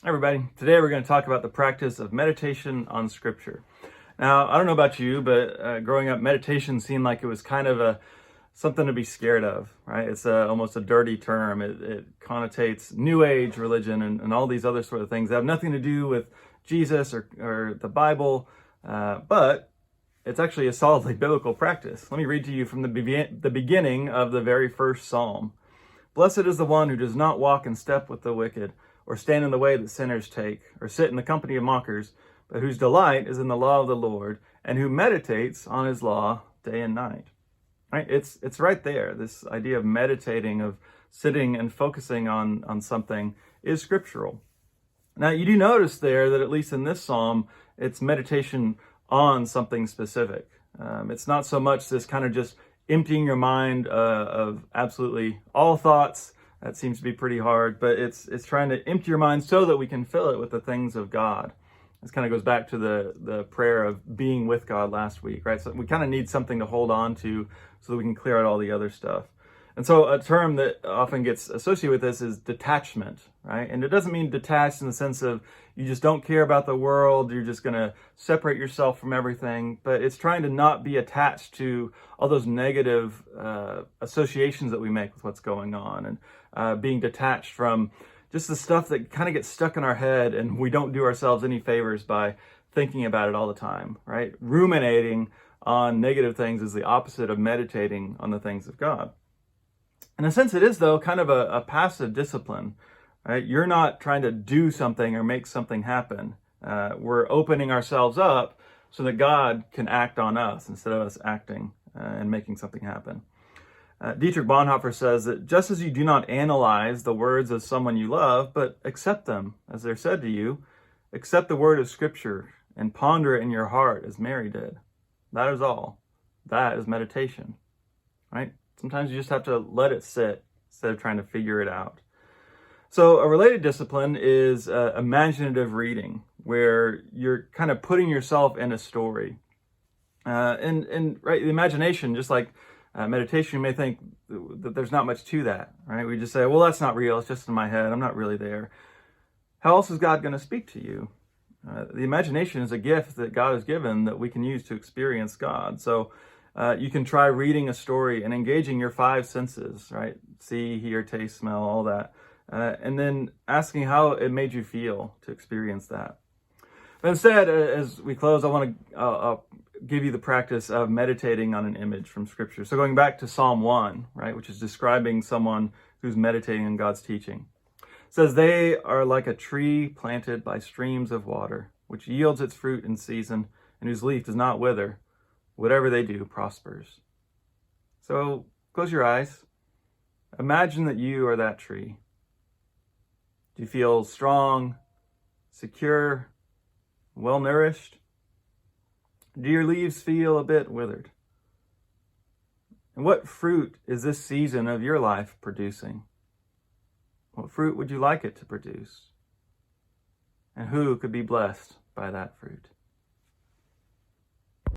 Hi everybody. Today we're going to talk about the practice of meditation on Scripture. Now, I don't know about you, but growing up, meditation seemed like it was kind of something to be scared of, right? It's almost a dirty term. It connotates New Age religion and all these other sort of things that have nothing to do with Jesus or the Bible, but it's actually a solidly biblical practice. Let me read to you from the beginning of the very first Psalm. Blessed is the one who does not walk in step with the wicked, or stand in the way that sinners take, or sit in the company of mockers, but whose delight is in the law of the Lord, and who meditates on his law day and night. Right? It's right there. This idea of meditating, of sitting and focusing on something, is scriptural. Now, you do notice there that at least in this psalm, it's meditation on something specific. It's not so much this kind of just emptying your mind of absolutely all thoughts. That seems to be pretty hard, but it's trying to empty your mind so that we can fill it with the things of God. This kind of goes back to the prayer of being with God last week, right? So we kind of need something to hold on to so that we can clear out all the other stuff. And so a term that often gets associated with this is detachment, right? And it doesn't mean detached in the sense of you just don't care about the world, you're just going to separate yourself from everything, but it's trying to not be attached to all those negative associations that we make with what's going on, and being detached from just the stuff that kind of gets stuck in our head, and we don't do ourselves any favors by thinking about it all the time, right? Ruminating on negative things is the opposite of meditating on the things of God. In a sense, it is, though, kind of a passive discipline, right? You're not trying to do something or make something happen. We're opening ourselves up so that God can act on us instead of us acting and making something happen. Dietrich Bonhoeffer says that just as you do not analyze the words of someone you love, but accept them as they're said to you, accept the word of Scripture and ponder it in your heart as Mary did. That is all. That is meditation, right? Sometimes you just have to let it sit instead of trying to figure it out. So a related discipline is imaginative reading, where you're kind of putting yourself in a story. And right, the imagination, just like meditation, you may think that there's not much to that, right? We just say, well, that's not real. It's just in my head. I'm not really there. How else is God going to speak to you? The imagination is a gift that God has given that we can use to experience God. So you can try reading a story and engaging your five senses, right? See, hear, taste, smell, all that. And then asking how it made you feel to experience that. But instead, as we close, I want to give you the practice of meditating on an image from Scripture. So going back to Psalm 1, right, which is describing someone who's meditating on God's teaching. It says, they are like a tree planted by streams of water, which yields its fruit in season, and whose leaf does not wither. Whatever they do prospers. So close your eyes. Imagine that you are that tree. Do you feel strong, secure, well-nourished? Do your leaves feel a bit withered? And what fruit is this season of your life producing? What fruit would you like it to produce? And who could be blessed by that fruit?